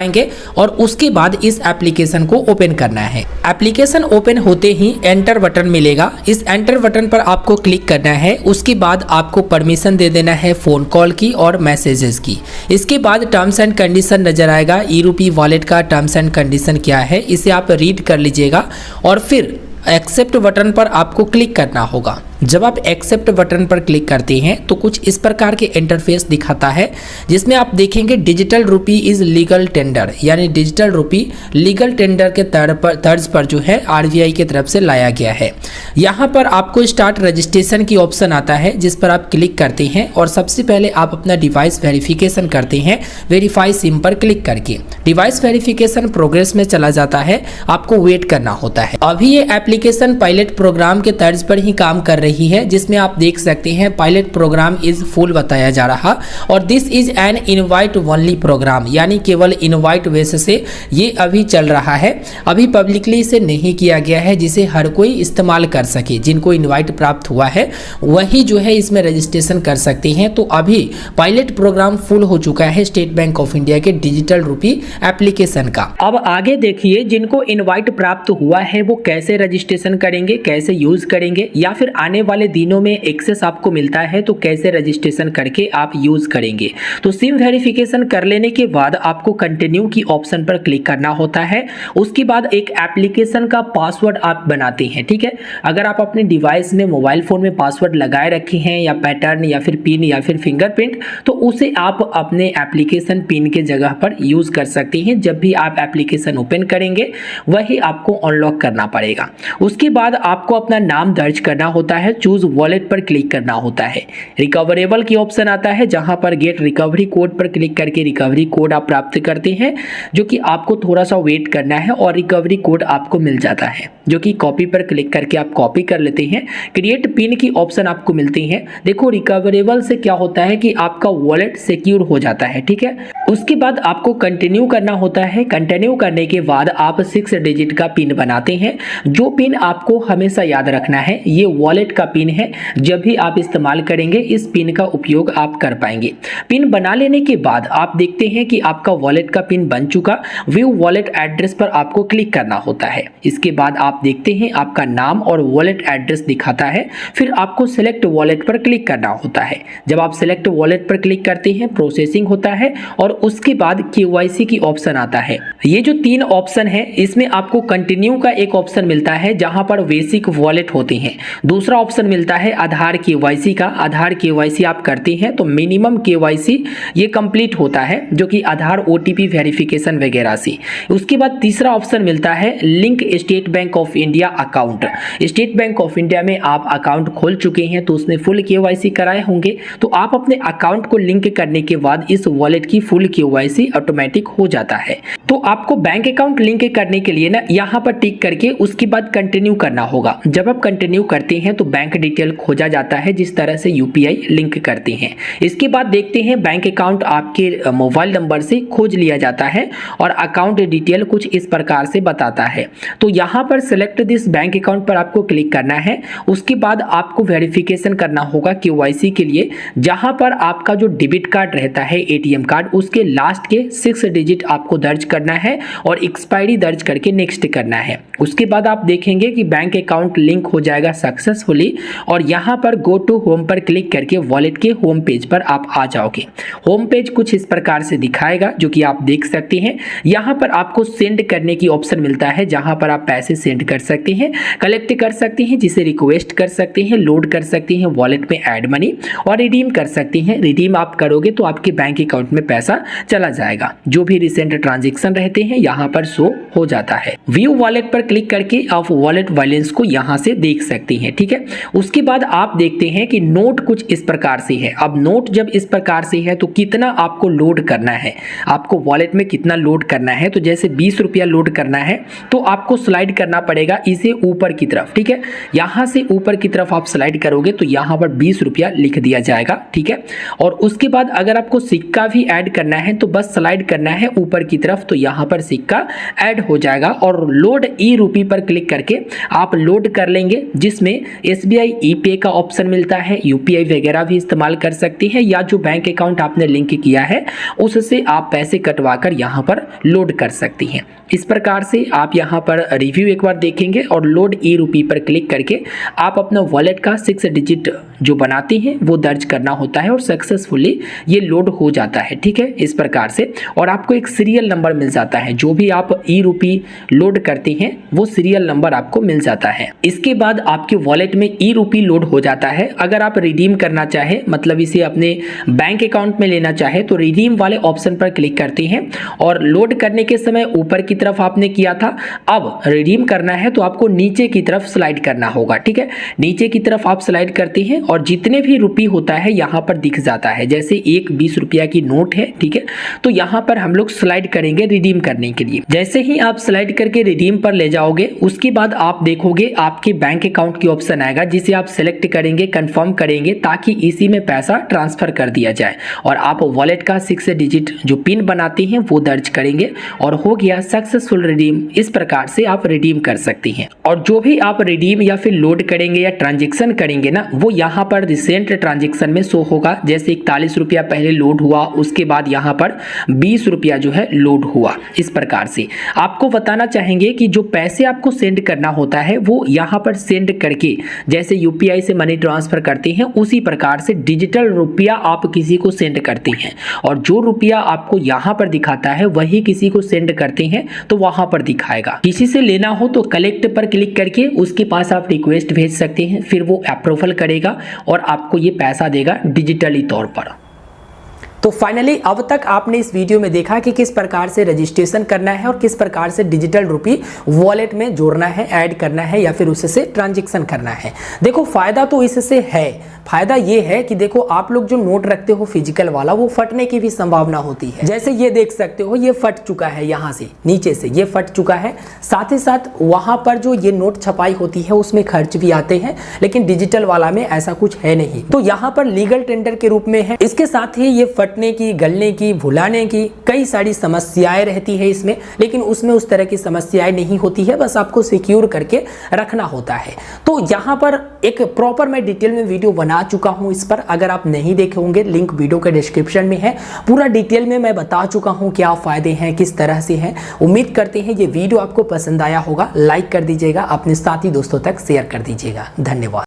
आएंगे और उसके बाद इस एप्लीकेशन को ओपन करना है। एप्लीकेशन ओपन होते ही एंटर बटन मिलेगा। इस एंटर बटन पर आपको क्लिक करना है। उसके बाद आपको परमिशन दे देना है फ़ोन कॉल की और मैसेजेस की। इसके बाद टर्म्स एंड कंडीशन नजर आएगा। ई-रूपी वॉलेट का टर्म्स एंड कंडीशन क्या है इसे आप रीड कर लीजिएगा और फिर एक्सेप्ट बटन पर आपको क्लिक करना होगा। जब आप एक्सेप्ट बटन पर क्लिक करते हैं तो कुछ इस प्रकार के इंटरफेस दिखाता है जिसमें आप देखेंगे digital rupee is legal tender, यानी डिजिटल रुपी लीगल टेंडर के तर्ज पर जो है आरबीआई की तरफ से लाया गया है। यहाँ पर आपको स्टार्ट रजिस्ट्रेशन की ऑप्शन आता है जिस पर आप क्लिक करते हैं और सबसे पहले आप अपना डिवाइस वेरिफिकेशन करते हैं वेरीफाई सिम पर क्लिक करके। डिवाइस वेरिफिकेशन प्रोग्रेस में चला जाता है, आपको वेट करना होता है। अभी ये एप्लीकेशन पायलट प्रोग्राम के तर्ज पर ही काम कर रही है जिसमें आप देख सकते हैं पायलट प्रोग्राम इज फुल बताया जा रहा और this is an invite only programme, यानी केवल इनवाइट बेसिस से ये अभी चल रहा है। अभी पब्लिकली इसे नहीं किया गया है जिसे हर कोई इस्तेमाल कर सके। जिनको इनवाइट प्राप्त हुआ है वही जो है इसमें रजिस्ट्रेशन कर सकते हैं। तो अभी पायलट प्रोग्राम फुल हो चुका है स्टेट बैंक ऑफ इंडिया के डिजिटल रुपी एप्लीकेशन का। अब आगे देखिए जिनको इनवाइट प्राप्त हुआ है वो कैसे रजिस्ट्रेशन करेंगे, कैसे यूज करेंगे, या फिर आने वाले दिनों में एक्सेस आपको मिलता है तो कैसे रजिस्ट्रेशन करके आप यूज करेंगे। तो सिम वेरिफिकेशन कर लेने के बाद आपको कंटिन्यू की ऑप्शन पर क्लिक करना होता है। उसके बाद एक एप्लीकेशन का पासवर्ड आप बनाते हैं। ठीक है, अगर आप अपने डिवाइस में मोबाइल फोन में पासवर्ड लगाए रखे हैं या पैटर्न या फिर पिन या फिर फिंगरप्रिंट, तो उसे आप अपने एप्लीकेशन पिन के जगह पर यूज कर सकते हैं। जब भी आप एप्लीकेशन ओपन करेंगे वही आपको अनलॉक करना पड़ेगा। उसके बाद आपको अपना नाम दर्ज करना होता है, चूज वॉलेट पर क्लिक करना होता है। रिकवरेबल की ऑप्शन आता है जहां पर गेट रिकवरी कोड पर क्लिक करके रिकवरी कोड आप प्राप्त करते हैं, जो कि आपको थोड़ा सा वेट करना है और रिकवरी कोड आपको मिल जाता है, जो कि कॉपी पर क्लिक करके आप कॉपी कर लेते हैं। क्रिएट पिन की ऑप्शन आपको मिलती है। देखो रिकवरेबल से क्या होता है कि आपका वॉलेट सिक्योर हो जाता है। ठीक है, उसके बाद आपको कंटिन्यू करना होता है। कंटिन्यू करने के बाद आप 6 डिजिट का पिन बनाते हैं। जो पिन आपको हमेशा याद रखना है ये वॉलेट का पिन है। जब भी आप इस्तेमाल करेंगे इस पिन का उपयोग आप कर पाएंगे। पिन बना लेने के बाद आप देखते हैं कि आपका वॉलेट का पिन बन चुका। व्यू वॉलेट एड्रेस पर आपको क्लिक करना होता है। इसके बाद आप देखते हैं आपका नाम और वॉलेट एड्रेस दिखाता है। फिर आपको सिलेक्ट वॉलेट पर क्लिक करना होता है। जब आप सिलेक्ट वॉलेट पर क्लिक करते हैं प्रोसेसिंग होता है और उसके बाद केवाईसी की ऑप्शन आता है। ये जो 3 ऑप्शन है इसमें आपको कंटिन्यू का एक ऑप्शन मिलता है जहां पर बेसिक वॉलेट होते हैं। दूसरा ऑप्शन मिलता है आधार केवाईसी का। आधार केवाईसी आप करते हैं तो मिनिमम केवाईसी ये कंप्लीट होता है, जो कि आधार ओटीपी वेरिफिकेशन वगैरह से। उसके बाद तीसरा ऑप्शन मिलता है link state bank of India account. State bank of India में आप अकाउंट खोल चुके हैं तो उसमें फुल केवाईसी कराए होंगे, तो आप अपने अकाउंट को लिंक करने के बाद इस वॉलेट की फुल केवाईसी ऑटोमेटिक हो जाता है। तो आपको बैंक अकाउंट लिंक करने के लिए ना यहाँ पर टिक करके उसके बाद कंटिन्यू करना होगा। जब आप कंटिन्यू करते हैं तो बैंक डिटेल खोजा जाता है जिस तरह से यूपीआई लिंक करते हैं। इसके बाद देखते हैं बैंक अकाउंट आपके मोबाइल नंबर से खोज लिया जाता है और अकाउंट डिटेल कुछ इस प्रकार से बताता है। तो यहाँ पर सिलेक्ट दिस बैंक अकाउंट पर आपको क्लिक करना है। उसके बाद आपको वेरिफिकेशन करना होगा केवाईसी के लिए, जहाँ पर आपका जो डेबिट कार्ड रहता है एटीएम कार्ड उसके लास्ट के 6 डिजिट आपको दर्ज करना है और एक्सपायरी दर्ज करके नेक्स्ट करना है। उसके बाद आप देखेंगे कि बैंक अकाउंट लिंक हो जाएगा सक्सेसफुली और यहाँ पर गो टू होम पर क्लिक करके वॉलेट के होम पेज पर आप आ जाओगे। होम पेज कुछ इस प्रकार से दिखाएगा जो कि आप देख सकते हैं। यहाँ पर आपको सेंड करने की ऑप्शन मिलता है जहाँ पर आप पैसे सेंड कर सकते हैं, कलेक्ट कर सकते हैं, जिसे रिक्वेस्ट कर सकते हैं, लोड कर सकते हैं वॉलेट में ऐड मनी और रिडीम कर सकते हैं। रिडीम आप करोगे तो आपके बैंक अकाउंट में पैसा चला जाएगा। जो भी रिसेंट ट्रांजेक्शन रहते हैं यहाँ पर शो हो जाता है। व्यू वॉलेट पर क्लिक करके आप वॉलेट बैलेंस को यहाँ से देख सकते हैं। ठीक है, उसके बाद आप देखते हैं कि नोट कुछ इस प्रकार से है। अब नोट जब इस प्रकार से है तो कितना आपको लोड करना है, आपको वॉलेट में कितना लोड करना है। तो जैसे 20 रुपया लोड करना है तो आपको स्लाइड करना पड़ेगा पड़ेगा इसे ऊपर की तरफ, ठीक है। यहाँ से ऊपर की तरफ आप स्लाइड करोगे तो यहाँ पर 20 रुपया लिख दिया जाएगा, ठीक है। और उसके बाद अगर आपको सिक्का भी ऐड करना है तो बस स्लाइड करना है ऊपर की तरफ, तो यहाँ पर सिक्का ऐड हो जाएगा और लोड ई रूपी पर क्लिक करके आप लोड कर लेंगे, जिसमें SBI e-पे का ऑप्शन मिलता है, UPI वगैरह भी इस्तेमाल कर सकती है, या जो बैंक अकाउंट आपने लिंक किया है उससे आप पैसे कटवाकर यहाँ पर लोड कर सकती हैं। इस प्रकार से आप यहाँ पर रिव्यू एक बार देखेंगे और लोड ई रूपी पर क्लिक करके आप अपना वॉलेट का 6 डिजिट जो बनाती हैं वो दर्ज करना होता है और सक्सेसफुली ये लोड हो जाता है, ठीक है, इस प्रकार से। और आपको एक सीरियल नंबर मिल जाता है, जो भी आप ई रूपी लोड करती हैं वो सीरियल नंबर आपको मिल जाता है। इसके बाद आपके वॉलेट में ई रूपी लोड हो जाता है। अगर आप रिडीम करना चाहे, मतलब इसे अपने बैंक अकाउंट में लेना चाहे, तो रिडीम वाले ऑप्शन पर क्लिक करती हैं और लोड करने के समय ऊपर की तरफ आपने किया था, अब रिडीम करना है तो आपको नीचे की तरफ स्लाइड करना होगा, ठीक है। नीचे की तरफ आप स्लाइड करती हैं और जितने भी रुपये होता है यहाँ पर दिख जाता है। जैसे एक 20 रुपया की नोट है, ठीक है, तो यहाँ पर हम लोग स्लाइड करेंगे रिडीम करने के लिए। जैसे ही आप स्लाइड करके रिडीम पर ले जाओगे उसके बाद आप देखोगे आपके बैंक अकाउंट की ऑप्शन आएगा, जिसे आप सेलेक्ट करेंगे, कंफर्म करेंगे ताकि इसी में पैसा ट्रांसफर कर दिया जाए। और आप वॉलेट का 6 डिजिट जो पिन बनाती हैं वो दर्ज करेंगे और हो गया सक्सेसफुल रिडीम। इस प्रकार से आप रिडीम कर सकती हैं। और जो भी आप रिडीम या फिर लोड करेंगे या ट्रांजेक्शन करेंगे ना, वो यहाँ पर रिसेंट ट्रांजेक्शन में शो होगा। जैसे 41 रुपया पहले लोड हुआ, उसके बाद यहाँ पर 20 रुपया जो है लोड हुआ। इस प्रकार से आपको बताना चाहेंगे कि जो पैसे आपको सेंड करना होता है वो यहाँ पर सेंड करके, जैसे UPI से मनी ट्रांसफर करते हैं उसी प्रकार से डिजिटल रुपया आप किसी को सेंड करते हैं, और जो रुपया आपको यहाँ पर दिखाता है वही किसी को सेंड करते हैं तो वहां पर दिखाएगा। किसी से लेना हो तो कलेक्ट पर क्लिक करके उसके पास आप रिक्वेस्ट भेज सकते हैं, फिर वो अप्रूवल करेगा और आपको ये पैसा देगा डिजिटली तौर पर। तो फाइनली अब तक आपने इस वीडियो में देखा कि किस प्रकार से रजिस्ट्रेशन करना है और किस प्रकार से डिजिटल रुपी वॉलेट में जोड़ना है, ऐड करना है या फिर उससे ट्रांजैक्शन करना है। देखो फायदा तो इससे है, फायदा ये है कि देखो आप लोग जो नोट रखते हो फिजिकल वाला, वो फटने की भी संभावना होती है। जैसे ये देख सकते हो ये फट चुका है, यहाँ से नीचे से ये फट चुका है। साथ ही साथ वहां पर जो ये नोट छपाई होती है उसमें खर्च भी आते हैं, लेकिन डिजिटल वाला में ऐसा कुछ है नहीं, तो यहाँ पर लीगल टेंडर के रूप में है। इसके साथ ही ये फटने की, गलने की, भुलाने की कई सारी समस्याएं रहती है इसमें, लेकिन उसमें उस तरह की समस्याएं नहीं होती है, बस आपको सिक्योर करके रखना होता है। तो यहाँ पर एक प्रॉपर मैं डिटेल में वीडियो बना चुका हूं इस पर, अगर आप नहीं देखे होंगे लिंक वीडियो के डिस्क्रिप्शन में है। पूरा डिटेल में मैं बता चुका हूं क्या फायदे हैं, किस तरह से हैं। उम्मीद करते हैं ये वीडियो आपको पसंद आया होगा। लाइक कर दीजिएगा, अपने साथी दोस्तों तक शेयर कर दीजिएगा। धन्यवाद।